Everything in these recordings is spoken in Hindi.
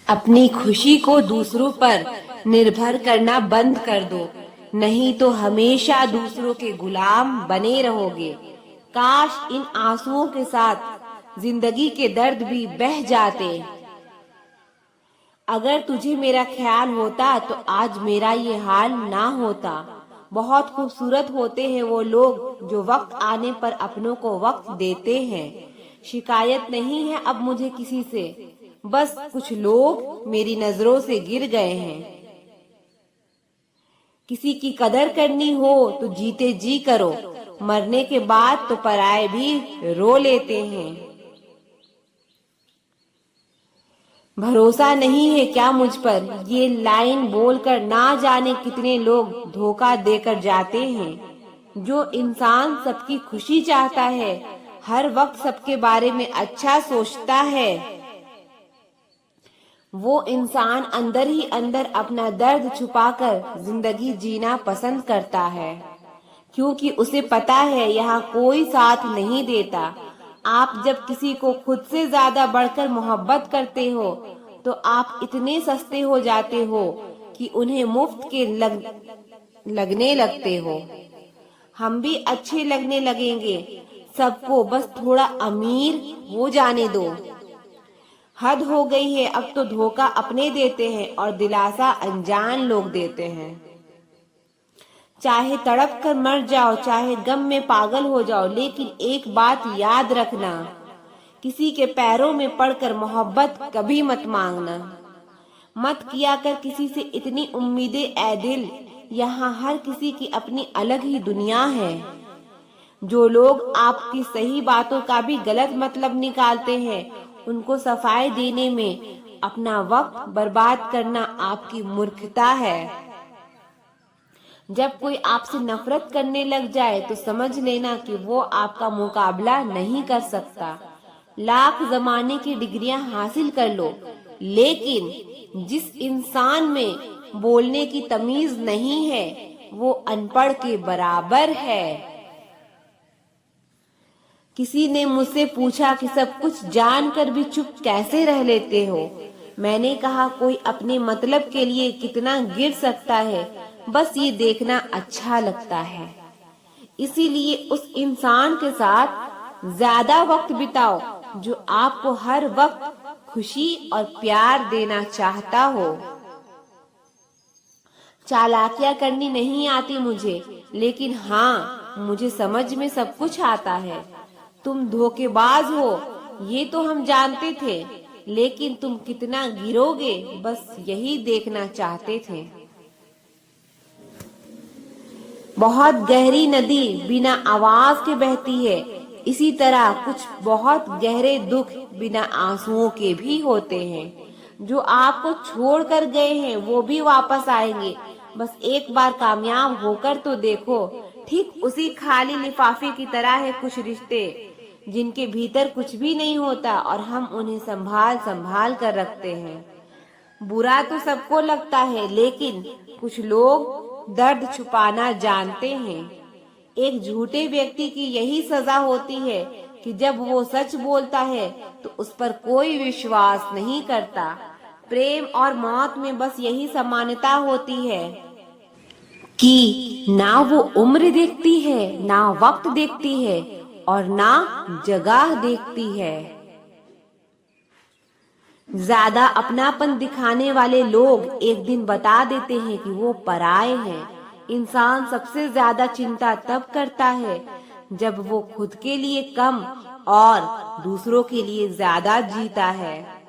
अपनी खुशी को दूसरों पर निर्भर करना बंद कर दो, नहीं तो हमेशा दूसरों के गुलाम बने रहोगे। काश इन आंसुओं के साथ जिंदगी के दर्द भी बह जाते। अगर तुझे मेरा ख्याल होता तो आज मेरा ये हाल ना होता। बहुत खूबसूरत होते हैं वो लोग जो वक्त आने पर अपनों को वक्त देते हैं। शिकायत नहीं है अब मुझे किसी से, बस कुछ लोग मेरी नजरों से गिर गए हैं। किसी की कदर करनी हो तो जीते जी करो, मरने के बाद तो पराये भी रो लेते हैं। भरोसा नहीं है क्या मुझ पर, ये लाइन बोलकर ना जाने कितने लोग धोखा देकर जाते हैं। जो इंसान सबकी खुशी चाहता है, हर वक्त सबके बारे में अच्छा सोचता है, वो इंसान अंदर ही अंदर अपना दर्द छुपाकर जिंदगी जीना पसंद करता है, क्योंकि उसे पता है यहाँ कोई साथ नहीं देता। आप जब किसी को खुद से ज्यादा बढ़कर मोहब्बत करते हो तो आप इतने सस्ते हो जाते हो कि उन्हें मुफ्त के लगने लगते हो। हम भी अच्छे लगने लगेंगे सबको, बस थोड़ा अमीर हो जाने दो। हद हो गई है, अब तो धोखा अपने देते हैं और दिलासा अनजान लोग देते हैं। चाहे तड़प कर मर जाओ, चाहे गम में पागल हो जाओ, लेकिन एक बात याद रखना, किसी के पैरों में पड़कर मोहब्बत कभी मत मांगना। मत किया कर किसी से इतनी उम्मीदें ऐ दिल, यहाँ हर किसी की अपनी अलग ही दुनिया है। जो लोग आपकी सही बातों का भी गलत मतलब निकालते हैं, उनको सफाई देने में अपना वक्त बर्बाद करना आपकी मूर्खता है। जब कोई आपसे नफरत करने लग जाए तो समझ लेना कि वो आपका मुकाबला नहीं कर सकता। लाख जमाने की डिग्रियां हासिल कर लो, लेकिन जिस इंसान में बोलने की तमीज नहीं है, वो अनपढ़ के बराबर है। किसी ने मुझसे पूछा कि सब कुछ जानकर भी चुप कैसे रह लेते हो। मैंने कहा कोई अपने मतलब के लिए कितना गिर सकता है, बस ये देखना अच्छा लगता है। इसीलिए उस इंसान के साथ ज्यादा वक्त बिताओ जो आपको हर वक्त खुशी और प्यार देना चाहता हो। चालाकियां करनी नहीं आती मुझे, लेकिन हाँ, मुझे समझ में सब कुछ आता है। तुम धोखेबाज हो ये तो हम जानते थे, लेकिन तुम कितना गिरोगे बस यही देखना चाहते थे। बहुत गहरी नदी बिना आवाज के बहती है, इसी तरह कुछ बहुत गहरे दुख बिना आंसुओं के भी होते हैं। जो आपको छोड़ कर गए हैं वो भी वापस आएंगे, बस एक बार कामयाब होकर तो देखो। ठीक उसी खाली लिफाफे की तरह है कुछ रिश्ते, जिनके भीतर कुछ भी नहीं होता और हम उन्हें संभाल संभाल कर रखते हैं। बुरा तो सबको लगता है, लेकिन कुछ लोग दर्द छुपाना जानते हैं। एक झूठे व्यक्ति की यही सजा होती है कि जब वो सच बोलता है तो उस पर कोई विश्वास नहीं करता। प्रेम और मौत में बस यही समानता होती है कि ना वो उम्र देखती है, ना वक्त देखती है और ना जगह देखती है। ज्यादा अपनापन दिखाने वाले लोग एक दिन बता देते हैं कि वो पराये हैं। इंसान सबसे ज्यादा चिंता तब करता है जब वो खुद के लिए कम और दूसरों के लिए ज्यादा जीता है।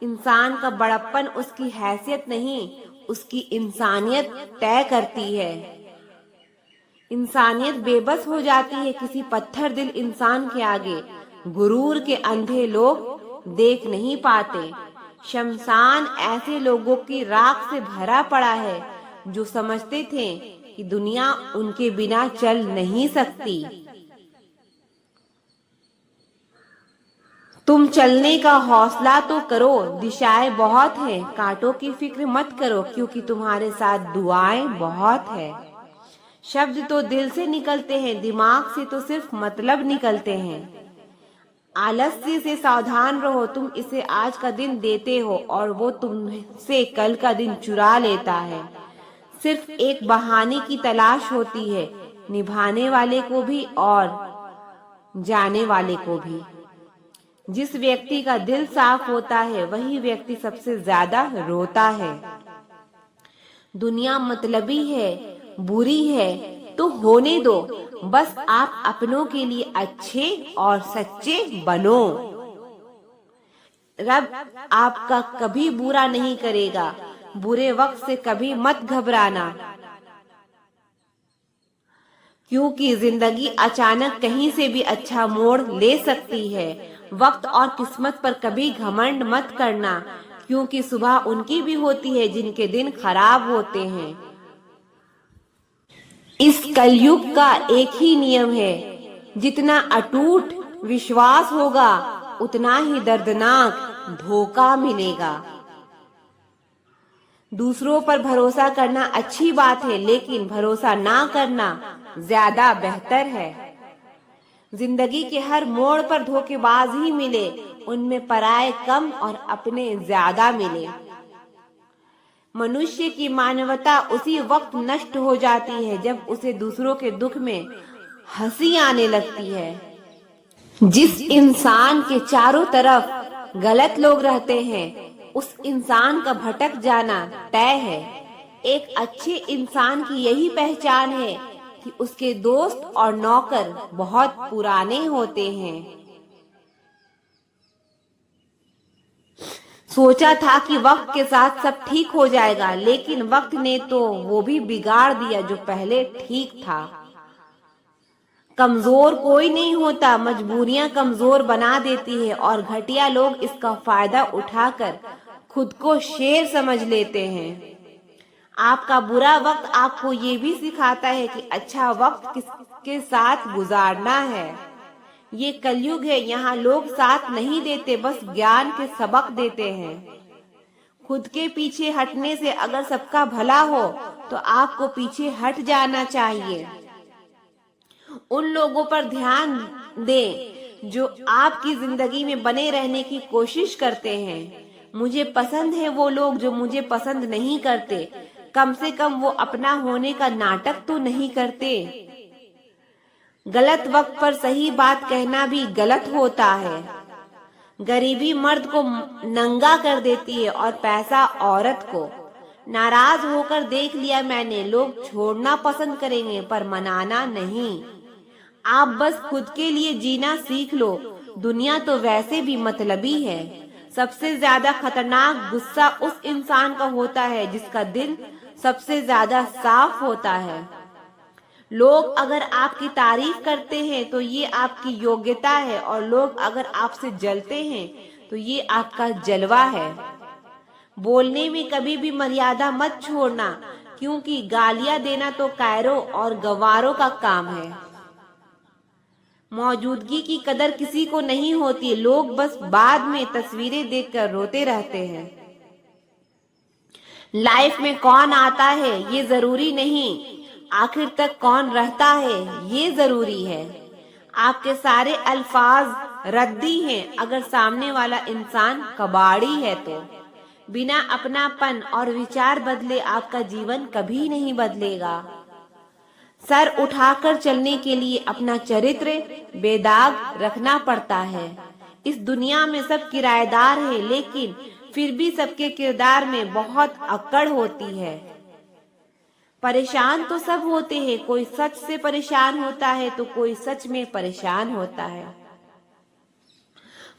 इंसान का बड़प्पन उसकी हैसियत नहीं, उसकी इंसानियत तय करती है। इंसानियत बेबस हो जाती है किसी पत्थर दिल इंसान के आगे। गुरूर के अंधे लोग देख नहीं पाते। शमशान ऐसे लोगों की राख से भरा पड़ा है जो समझते थे कि दुनिया उनके बिना चल नहीं सकती। तुम चलने का हौसला तो करो, दिशाएं बहुत हैं, कांटों की फिक्र मत करो क्योंकि तुम्हारे साथ दुआएं बहुत है। शब्द तो दिल से निकलते हैं, दिमाग से तो सिर्फ मतलब निकलते हैं। आलस्य से सावधान रहो, तुम इसे आज का दिन देते हो और वो तुमसे कल का दिन चुरा लेता है। सिर्फ एक बहाने की तलाश होती है, निभाने वाले को भी और जाने वाले को भी। जिस व्यक्ति का दिल साफ होता है वही व्यक्ति सबसे ज्यादा रोता है। दुनिया मतलबी है, बुरी है तो होने दो, बस आप अपनों के लिए अच्छे और सच्चे बनो। रब आपका कभी बुरा नहीं करेगा, बुरे वक्त से कभी मत घबराना, क्योंकि जिंदगी अचानक कहीं से भी अच्छा मोड़ ले सकती है। वक्त और किस्मत पर कभी घमंड मत करना, क्योंकि सुबह उनकी भी होती है जिनके दिन खराब होते हैं। इस कलयुग का एक ही नियम है, जितना अटूट विश्वास होगा उतना ही दर्दनाक धोखा मिलेगा। दूसरों पर भरोसा करना अच्छी बात है, लेकिन भरोसा ना करना ज्यादा बेहतर है। जिंदगी के हर मोड़ पर धोखेबाज ही मिले, उनमें पराये कम और अपने ज्यादा मिले। मनुष्य की मानवता उसी वक्त नष्ट हो जाती है जब उसे दूसरों के दुख में हंसी आने लगती है। जिस इंसान के चारों तरफ गलत लोग रहते हैं, उस इंसान का भटक जाना तय है। एक अच्छे इंसान की यही पहचान है कि उसके दोस्त और नौकर बहुत पुराने होते हैं। सोचा था कि वक्त के साथ सब ठीक हो जाएगा, लेकिन वक्त ने तो वो भी बिगाड़ दिया जो पहले ठीक था। कमजोर कोई नहीं होता, मजबूरियां कमजोर बना देती है और घटिया लोग इसका फायदा उठाकर खुद को शेर समझ लेते हैं। आपका बुरा वक्त आपको ये भी सिखाता है कि अच्छा वक्त किसके साथ गुजारना है। ये कलयुग है, यहाँ लोग साथ नहीं देते, बस ज्ञान के सबक देते हैं। खुद के पीछे हटने से अगर सबका भला हो तो आपको पीछे हट जाना चाहिए। उन लोगों पर ध्यान दें जो आपकी जिंदगी में बने रहने की कोशिश करते हैं। मुझे पसंद है वो लोग जो मुझे पसंद नहीं करते, कम से कम वो अपना होने का नाटक तो नहीं करते। गलत वक्त पर सही बात कहना भी गलत होता है। गरीबी मर्द को नंगा कर देती है और पैसा औरत को। नाराज होकर देख लिया मैंने, लोग छोड़ना पसंद करेंगे पर मनाना नहीं। आप बस खुद के लिए जीना सीख लो, दुनिया तो वैसे भी मतलबी है। सबसे ज्यादा खतरनाक गुस्सा उस इंसान का होता है जिसका दिल सबसे ज्यादा साफ होता है। लोग अगर आपकी तारीफ करते हैं तो ये आपकी योग्यता है, और लोग अगर आपसे जलते हैं तो ये आपका जलवा है। बोलने में कभी भी मर्यादा मत छोड़ना, क्योंकि गालियां देना तो कायरों और गवारों का काम है। मौजूदगी की कदर किसी को नहीं होती, लोग बस बाद में तस्वीरें देखकर रोते रहते हैं। लाइफ में कौन आता है ये जरूरी नहीं, आखिर तक कौन रहता है ये जरूरी है। आपके सारे अल्फाज रद्दी हैं अगर सामने वाला इंसान कबाड़ी है तो। बिना अपनापन और विचार बदले आपका जीवन कभी नहीं बदलेगा। सर उठाकर चलने के लिए अपना चरित्र बेदाग रखना पड़ता है। इस दुनिया में सब किराएदार हैं, लेकिन फिर भी सबके किरदार में बहुत अकड़ होती है। परेशान तो सब होते हैं, कोई सच से परेशान होता है तो कोई सच में परेशान होता है।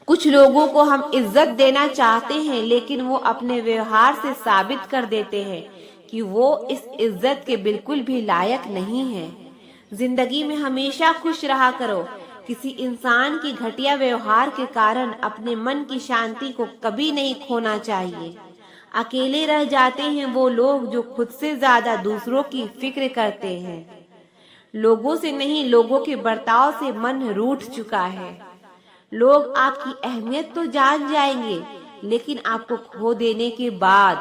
कुछ लोगों को हम इज्जत देना चाहते हैं, लेकिन वो अपने व्यवहार से साबित कर देते हैं कि वो इस इज्जत के बिल्कुल भी लायक नहीं है। जिंदगी में हमेशा खुश रहा करो। किसी इंसान की घटिया व्यवहार के कारण अपने मन की शांति को कभी नहीं खोना चाहिए। अकेले रह जाते हैं वो लोग जो खुद से ज्यादा दूसरों की फिक्र करते हैं। लोगों से नहीं, लोगों के बर्ताव से मन रूठ चुका है। लोग आपकी अहमियत तो जान जाएंगे, लेकिन आपको खो देने के बाद।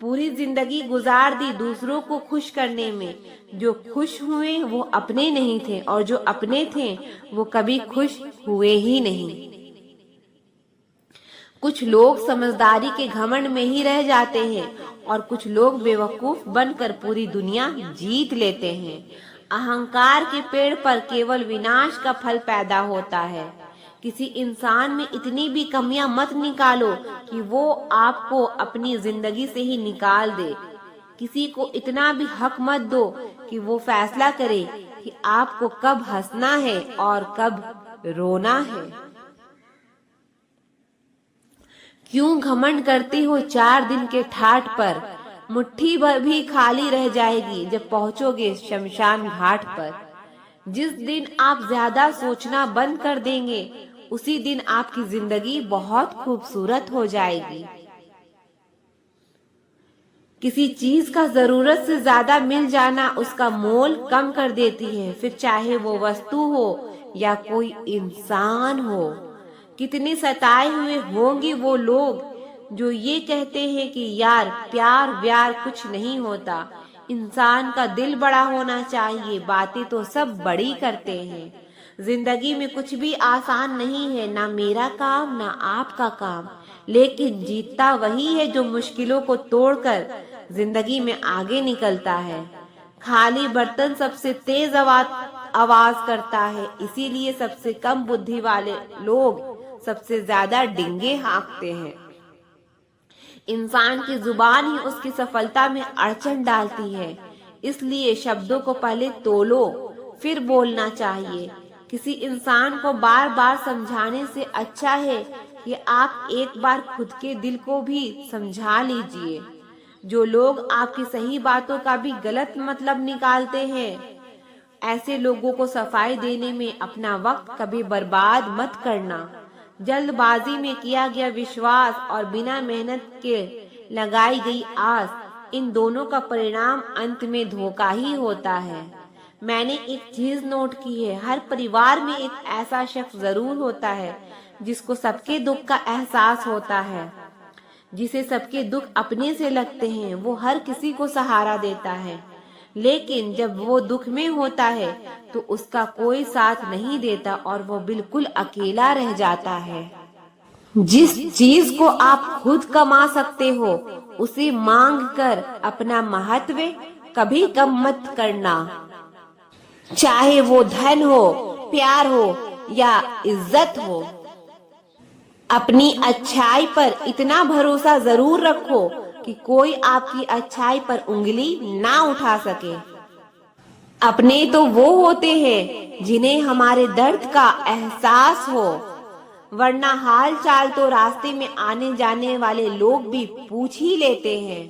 पूरी जिंदगी गुजार दी दूसरों को खुश करने में। जो खुश हुए वो अपने नहीं थे और जो अपने थे वो कभी खुश हुए ही नहीं। कुछ लोग समझदारी के घमंड में ही रह जाते हैं और कुछ लोग बेवकूफ बनकर पूरी दुनिया जीत लेते हैं। अहंकार के पेड़ पर केवल विनाश का फल पैदा होता है। किसी इंसान में इतनी भी कमियां मत निकालो कि वो आपको अपनी जिंदगी से ही निकाल दे। किसी को इतना भी हक मत दो कि वो फैसला करे कि आपको कब हंसना है और कब रोना है। क्यों घमंड करती हो 4 दिन के ठाठ पर? मुट्ठी भर भी खाली रह जाएगी जब पहुंचोगे शमशान घाट पर। जिस दिन आप ज्यादा सोचना बंद कर देंगे उसी दिन आपकी जिंदगी बहुत खूबसूरत हो जाएगी। किसी चीज का जरूरत से ज्यादा मिल जाना उसका मोल कम कर देती है, फिर चाहे वो वस्तु हो या कोई इंसान हो। कितने सताए हुए होंगे वो लोग जो ये कहते हैं कि यार प्यार व्यार कुछ नहीं होता, इंसान का दिल बड़ा होना चाहिए, बातें तो सब बड़ी करते हैं। जिंदगी में कुछ भी आसान नहीं है, ना मेरा काम ना आपका काम, लेकिन जीतता वही है जो मुश्किलों को तोड़कर जिंदगी में आगे निकलता है। खाली बर्तन सबसे तेज आवाज करता है, इसीलिए सबसे कम बुद्धि वाले लोग सबसे ज्यादा डिंगे हाँकते हैं। इंसान की जुबान ही उसकी सफलता में अड़चन डालती है, इसलिए शब्दों को पहले तोलो फिर बोलना चाहिए। किसी इंसान को बार बार समझाने से अच्छा है कि आप एक बार खुद के दिल को भी समझा लीजिए। जो लोग आपकी सही बातों का भी गलत मतलब निकालते हैं, ऐसे लोगों को सफाई देने में अपना वक्त कभी बर्बाद मत करना। जल्दबाजी में किया गया विश्वास और बिना मेहनत के लगाई गई आस, इन दोनों का परिणाम अंत में धोखा ही होता है। मैंने एक चीज नोट की है, हर परिवार में एक ऐसा शख्स जरूर होता है जिसको सबके दुख का एहसास होता है। जिसे सबके दुख अपने से लगते हैं वो हर किसी को सहारा देता है, लेकिन जब वो दुख में होता है तो उसका कोई साथ नहीं देता और वो बिल्कुल अकेला रह जाता है। जिस चीज को आप खुद कमा सकते हो उसे मांग कर अपना महत्व कभी कम मत करना, चाहे वो धन हो, प्यार हो या इज्जत हो। अपनी अच्छाई पर इतना भरोसा जरूर रखो कि कोई आपकी अच्छाई पर उंगली ना उठा सके। अपने तो वो होते हैं जिन्हें हमारे दर्द का एहसास हो, वरना हाल चाल तो रास्ते में आने जाने वाले लोग भी पूछ ही लेते हैं।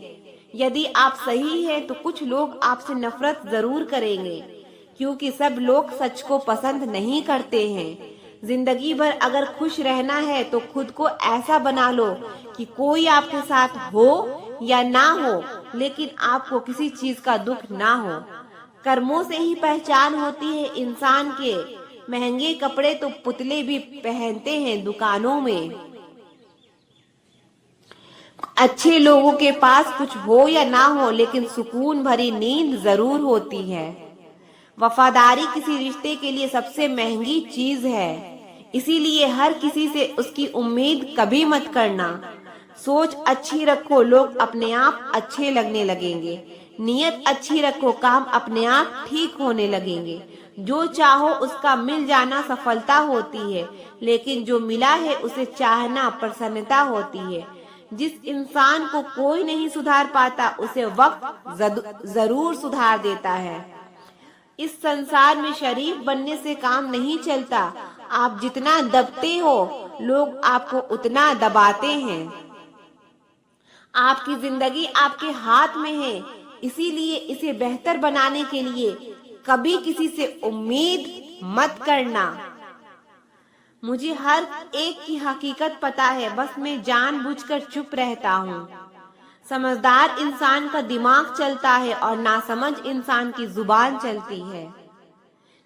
यदि आप सही हैं तो कुछ लोग आपसे नफरत जरूर करेंगे, क्योंकि सब लोग सच को पसंद नहीं करते हैं। जिंदगी भर अगर खुश रहना है तो खुद को ऐसा बना लो कि कोई आपके साथ हो या ना हो, लेकिन आपको किसी चीज का दुख ना हो। कर्मों से ही पहचान होती है इंसान के। महंगे कपड़े तो पुतले भी पहनते हैं दुकानों में। अच्छे लोगों के पास कुछ हो या ना हो, लेकिन सुकून भरी नींद जरूर होती है। वफादारी किसी रिश्ते के लिए सबसे महंगी चीज है, इसीलिए हर किसी से उसकी उम्मीद कभी मत करना। सोच अच्छी रखो, लोग अपने आप अच्छे लगने लगेंगे। नियत अच्छी रखो, काम अपने आप ठीक होने लगेंगे। जो चाहो उसका मिल जाना सफलता होती है, लेकिन जो मिला है उसे चाहना प्रसन्नता होती है। जिस इंसान को कोई नहीं सुधार पाता उसे वक्त जरूर सुधार देता है। इस संसार में शरीफ बनने से काम नहीं चलता। आप जितना दबते हो लोग आपको उतना दबाते हैं। आपकी जिंदगी आपके हाथ में है, इसीलिए इसे बेहतर बनाने के लिए कभी किसी से उम्मीद मत करना। मुझे हर एक की हकीकत पता है, बस मैं जानबूझकर चुप रहता हूँ। समझदार इंसान का दिमाग चलता है और नासमझ इंसान की जुबान चलती है।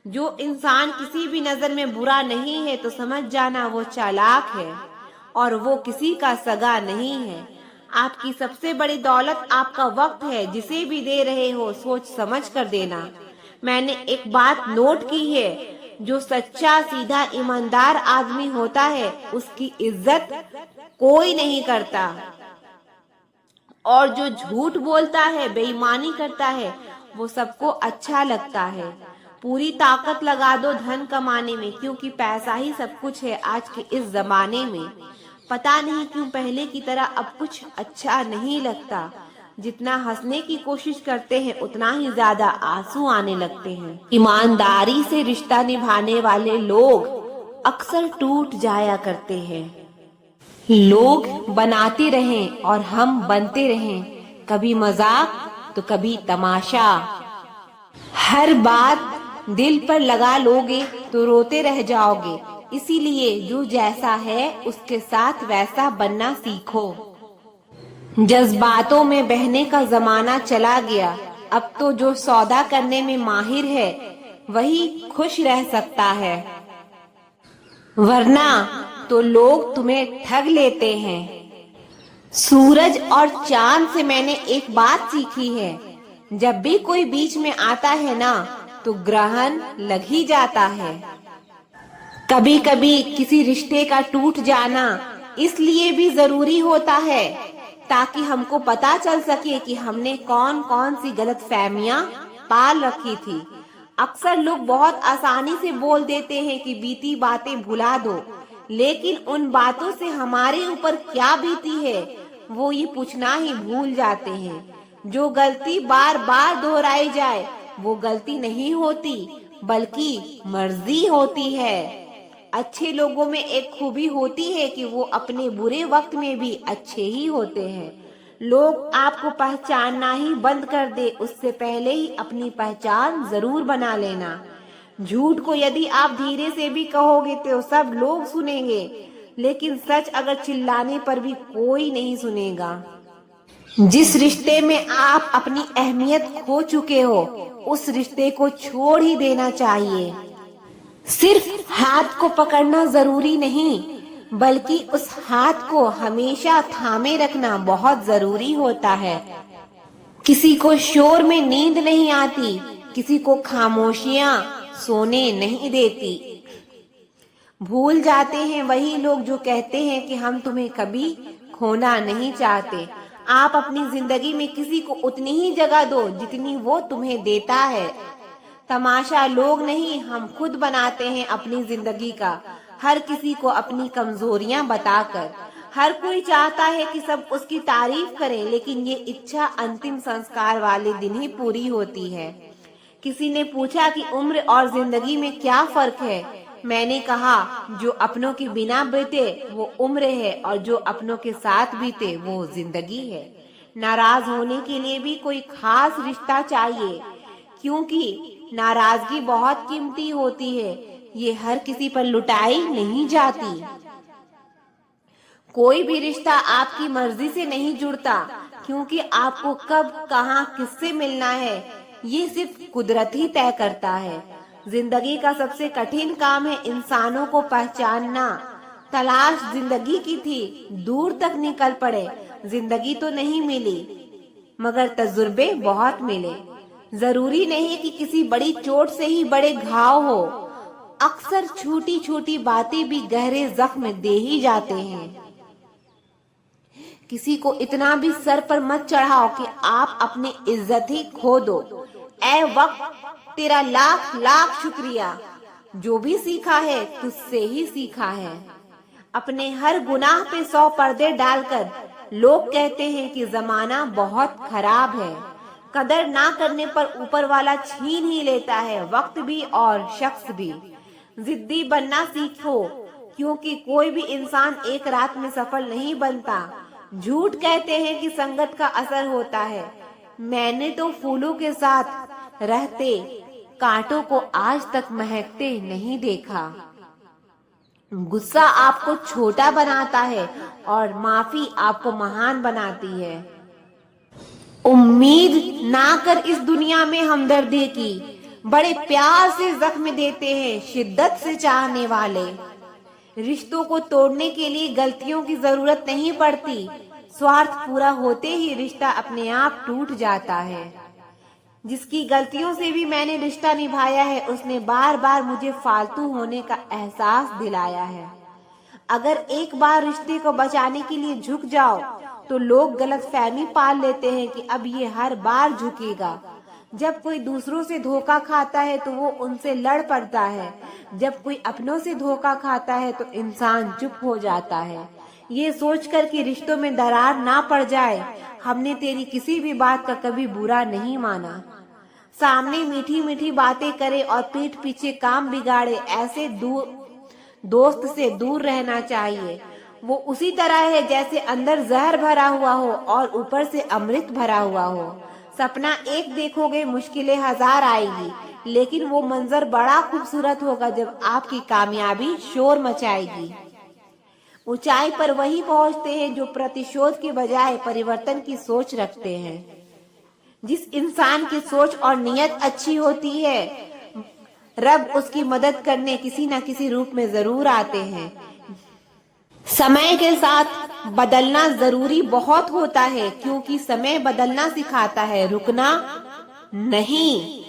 जो इंसान किसी भी नजर में बुरा नहीं है तो समझ जाना वो चालाक है और वो किसी का सगा नहीं है। आपकी सबसे बड़ी दौलत आपका वक्त है। जिसे भी दे रहे हो सोच समझ कर देना। मैंने एक बात नोट की है, जो सच्चा सीधा ईमानदार आदमी होता है उसकी इज्जत कोई नहीं करता, और जो झूठ बोलता है, बेईमानी करता है, वो सबको अच्छा लगता है। पूरी ताकत लगा दो धन कमाने में, क्योंकि पैसा ही सब कुछ है आज के इस जमाने में। पता नहीं क्यों पहले की तरह अब कुछ अच्छा नहीं लगता। जितना हंसने की कोशिश करते हैं उतना ही ज्यादा आंसू आने लगते हैं। ईमानदारी से रिश्ता निभाने वाले लोग अक्सर टूट जाया करते हैं। लोग बनाते रहें और हम बनते रहें, कभी मजाक तो कभी तमाशा। हर बात दिल पर लगा लोगे तो रोते रह जाओगे। इसीलिए जो जैसा है उसके साथ वैसा बनना सीखो। जज्बातों में बहने का जमाना चला गया। अब तो जो सौदा करने में माहिर है वही खुश रह सकता है, वरना तो लोग तुम्हें ठग लेते हैं। सूरज और चांद से मैंने एक बात सीखी है, जब भी कोई बीच में आता है ना तो ग्रहण लग ही जाता है। कभी कभी किसी रिश्ते का टूट जाना इसलिए भी जरूरी होता है ताकि हमको पता चल सके कि हमने कौन कौन सी गलतफहमियां पाल रखी थी। अक्सर लोग बहुत आसानी से बोल देते हैं कि बीती बातें भुला दो, लेकिन उन बातों से हमारे ऊपर क्या बीती है वो ये पूछना ही भूल जाते हैं। जो गलती बार बार दोहराई जाए वो गलती नहीं होती, बल्कि मर्जी होती है। अच्छे लोगों में एक खूबी होती है कि वो अपने बुरे वक्त में भी अच्छे ही होते हैं। लोग आपको पहचानना ही बंद कर दे उससे पहले ही अपनी पहचान जरूर बना लेना। झूठ को यदि आप धीरे से भी कहोगे तो सब लोग सुनेंगे, लेकिन सच अगर चिल्लाने पर भी कोई नहीं सुनेगा। जिस रिश्ते में आप अपनी अहमियत खो चुके हो उस रिश्ते को छोड़ ही देना चाहिए। सिर्फ हाथ को पकड़ना जरूरी नहीं, बल्कि उस हाथ को हमेशा थामे रखना बहुत जरूरी होता है। किसी को शोर में नींद नहीं आती, किसी को खामोशियां सोने नहीं देती। भूल जाते हैं वही लोग जो कहते हैं कि हम तुम्हें कभी खोना नहीं चाहते। आप अपनी जिंदगी में किसी को उतनी ही जगह दो जितनी वो तुम्हें देता है। तमाशा लोग नहीं, हम खुद बनाते हैं अपनी जिंदगी का, हर किसी को अपनी कमजोरियां बताकर। हर कोई चाहता है कि सब उसकी तारीफ करें, लेकिन ये इच्छा अंतिम संस्कार वाले दिन ही पूरी होती है। किसी ने पूछा कि उम्र और जिंदगी में क्या फर्क है। मैंने कहा, जो अपनों के बिना बीते वो उम्र है, और जो अपनों के साथ बीते वो जिंदगी है। नाराज होने के लिए भी कोई खास रिश्ता चाहिए, क्योंकि नाराजगी बहुत कीमती होती है, ये हर किसी पर लुटाई नहीं जाती। कोई भी रिश्ता आपकी मर्जी से नहीं जुड़ता, क्योंकि आपको कब कहां किससे मिलना है ये सिर्फ कुदरत ही तय करता है। जिंदगी का सबसे कठिन काम है इंसानों को पहचानना। तलाश जिंदगी की थी, दूर तक निकल पड़े, जिंदगी तो नहीं मिली मगर तजुर्बे बहुत मिले। जरूरी नहीं कि किसी बड़ी चोट से ही बड़े घाव हो, अक्सर छोटी छोटी बातें भी गहरे जख्म दे ही जाते हैं। किसी को इतना भी सर पर मत चढ़ाओ कि आप अपनी इज्जत ही खो दो। ऐ वक्त तेरा लाख लाख शुक्रिया, जो भी सीखा है तुझसे ही सीखा है। अपने हर गुनाह पे 100 पर्दे डालकर लोग कहते हैं कि जमाना बहुत खराब है। कदर ना करने पर ऊपर वाला छीन ही लेता है, वक्त भी और शख्स भी। जिद्दी बनना सीखो, क्योंकि कोई भी इंसान एक रात में सफल नहीं बनता। झूठ कहते हैं कि संगत का असर होता है। मैंने तो फूलों के साथ रहते कांटों को आज तक महकते नहीं देखा। गुस्सा आपको छोटा बनाता है और माफी आपको महान बनाती है। उम्मीद ना कर इस दुनिया में हमदर्दी की, बड़े प्यार से जख्म देते हैं शिद्दत से चाहने वाले। रिश्तों को तोड़ने के लिए गलतियों की जरूरत नहीं पड़ती, स्वार्थ पूरा होते ही रिश्ता अपने आप टूट जाता है। जिसकी गलतियों से भी मैंने रिश्ता निभाया है, उसने बार बार मुझे फालतू होने का एहसास दिलाया है। अगर एक बार रिश्ते को बचाने के लिए झुक जाओ तो लोग गलतफहमी पाल लेते हैं कि अब ये हर बार झुकेगा। जब कोई दूसरों से धोखा खाता है तो वो उनसे लड़ पड़ता है। जब कोई अपनों से धोखा खाता है तो इंसान चुप हो जाता है, ये सोचकर कि रिश्तों में दरार ना पड़ जाए। हमने तेरी किसी भी बात का कभी बुरा नहीं माना। सामने मीठी मीठी बातें करे और पीठ पीछे काम बिगाड़े, ऐसे दोस्त से दूर रहना चाहिए। वो उसी तरह है जैसे अंदर जहर भरा हुआ हो और ऊपर से अमृत भरा हुआ हो। सपना एक देखोगे, मुश्किलें हजार आएगी, लेकिन वो मंजर बड़ा खूबसूरत होगा जब आपकी कामयाबी शोर मचाएगी। ऊंचाई पर वही पहुंचते हैं जो प्रतिशोध के बजाय परिवर्तन की सोच रखते हैं। जिस इंसान की सोच और नियत अच्छी होती है, रब उसकी मदद करने किसी न किसी रूप में जरूर आते हैं। समय के साथ बदलना जरूरी बहुत होता है, क्योंकि समय बदलना सिखाता है, रुकना नहीं।